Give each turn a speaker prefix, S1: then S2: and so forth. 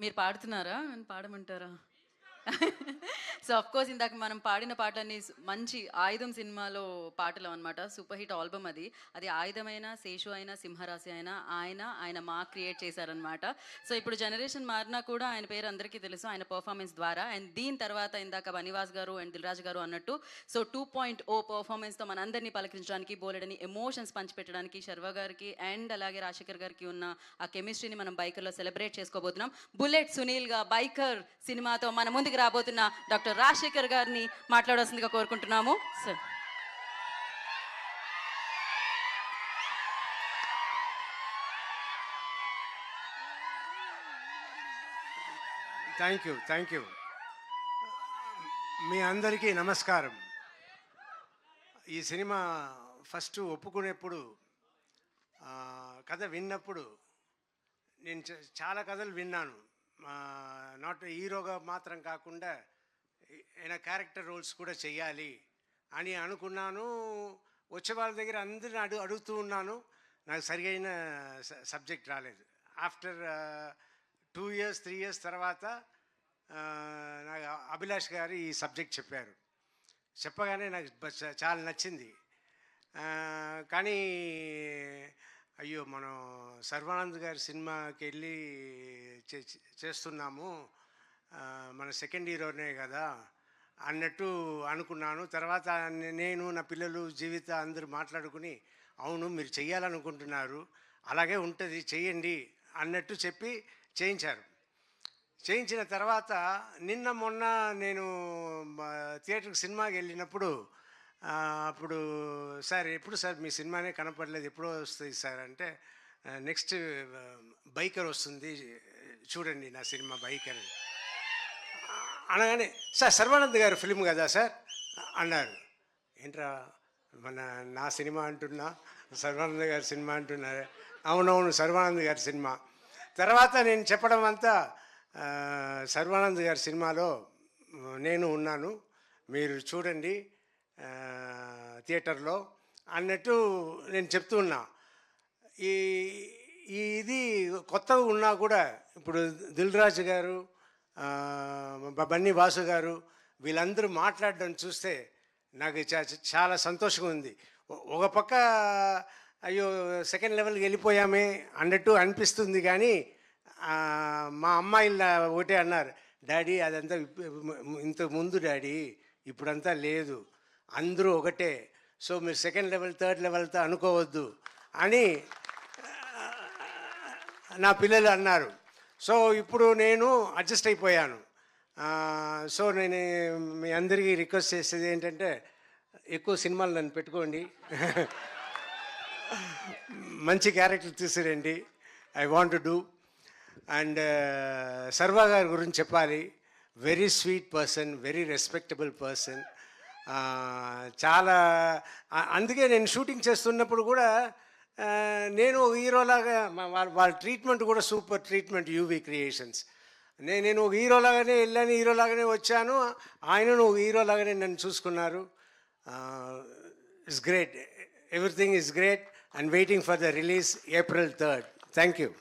S1: మీరు పాడుతున్నారా? నన్ను పాడమంటారా? So of course ఇందాక మనం పాడిన పాటలన్నీ మంచి 'ఆయుధం' సినిమాలో పాటలు అనమాట. సూపర్ హిట్ ఆల్బమ్ అది. అది 'ఆయుధమైన', 'శేషు' అయినా, 'సింహరాశి' అయినా ఆయన మార్క్ క్రియేట్ చేశారనమాట. సో ఇప్పుడు జనరేషన్ మారినా కూడా ఆయన పేరు అందరికీ తెలుసు ఆయన పెర్ఫార్మెన్స్ ద్వారా. అండ్ దీని తర్వాత ఇందాక బనివాస్ గారు అండ్ దిల్‌రాజు గారు అన్నట్టు సో 2.0 పెర్ఫార్మెన్స్‌తో మనందరినీ పలకరించడానికి, బోలెడన్ని ఎమోషన్స్ పంచిపెట్టడానికి శర్వా గారికి అండ్ అలాగే రాజశేఖర్ గారికి ఉన్న ఆ కెమిస్ట్రీని మనం బైకర్‌లో సెలబ్రేట్ చేసుకోబోతున్నాం. 'బుల్లెట్ సునీల్‌గా' 'బైకర్' సినిమాతో మన ముందుకు రాబోతున్న డాక్టర్ రాజశేఖర్ గారిని మాట్లాడాల్సిందిగా కోరుకుంటున్నాము. Sir
S2: thank you. మీ అందరికీ నమస్కారం. ఈ సినిమా ఫస్ట్ ఒప్పుకునేప్పుడు కథ విన్నప్పుడు నేను చాలా కథలు విన్నాను. నాట్ హీరోగా మాత్రం కాకుండా ఆయన క్యారెక్టర్ రోల్స్ కూడా చెయ్యాలి అని అనుకున్నాను. వచ్చే వాళ్ళ దగ్గర అందరిని అడుగుతూ ఉన్నాను. నాకు సరిగైన సబ్జెక్ట్ రాలేదు. ఆఫ్టర్ 2 years 3 years తర్వాత నాకు అభిలాష్ గారు ఈ సబ్జెక్ట్ చెప్పారు. చెప్పగానే నాకు చాలా నచ్చింది. కానీ అయ్యో మనం సర్వానంద్ గారి సినిమాకి వెళ్ళి చేస్తున్నాము, మన సెకండ్ హీరోనే కదా అన్నట్టు అనుకున్నాను. తర్వాత నేను నా పిల్లలు జీవిత అందరూ మాట్లాడుకుని అవును మీరు చెయ్యాలనుకుంటున్నారు, అలాగే ఉంటుంది చెయ్యండి అన్నట్టు చెప్పి చేయించారు. చేయించిన తర్వాత నిన్న మొన్న నేను థియేటర్కి సినిమాకి వెళ్ళినప్పుడు అప్పుడు సార్ ఎప్పుడు సార్ మీ సినిమానే కనపడలేదు, ఎప్పుడో వస్తుంది సార్ అంటే నెక్స్ట్ బైకర్ వస్తుంది చూడండి నా సినిమా బైకర్ అనగానే సార్ సర్వానంద్ గారి ఫిల్మ్ కదా సార్ అన్నారు. ఏంట్రా నా సినిమా అంటున్నా, సర్వానంద్ గారి సినిమా అంటున్నారు. అవునవును సర్వానంద్ గారి సినిమా. తర్వాత నేను చెప్పడం అంతా సర్వానంద్ గారి సినిమాలో నేను ఉన్నాను, మీరు చూడండి థియేటర్లో అన్నట్టు నేను చెప్తూ ఉన్నా. ఇది కొత్తగా ఉన్నా కూడా ఇప్పుడు దిల్‌రాజు గారు, బన్నీ వాసు గారు వీళ్ళందరూ మాట్లాడడం చూస్తే నాకు చాలా సంతోషంగా ఉంది. ఒక పక్క అయ్యో సెకండ్ లెవెల్కి వెళ్ళిపోయామే అన్నట్టు అనిపిస్తుంది. కానీ మా అమ్మాయిలు ఒకటే అన్నారు, డాడీ అదంతా ఇంతకు ముందు డాడీ, ఇప్పుడంతా లేదు, అందరూ ఒకటే, సో మీరు సెకండ్ లెవెల్ థర్డ్ లెవెల్తో అనుకోవద్దు అని నా పిల్లలు అన్నారు. సో ఇప్పుడు నేను అడ్జస్ట్ అయిపోయాను. సో నేను మీ అందరికీ రిక్వెస్ట్ చేసేది ఏంటంటే ఎక్కువ సినిమాలు నన్ను పెట్టుకోండి, మంచి క్యారెక్టర్ తీసుకురండి, I want to do. And Sarva గారి గురించి చెప్పాలి, very sweet person, very respectable person. చాలా అందుకే నేను షూటింగ్ చేస్తున్నప్పుడు కూడా నేను హీరోలాగా వాళ్ళ ట్రీట్మెంట్ కూడా సూపర్ ట్రీట్మెంట్ యూవీ క్రియేషన్స్. నేను ఒక హీరోలాగానే వెళ్ళాను, హీరోలాగానే వచ్చాను, ఆయనను ఒక హీరోలాగానే నన్ను చూసుకున్నారు. It's great, everything is great and waiting for the release April 3rd. Thank you.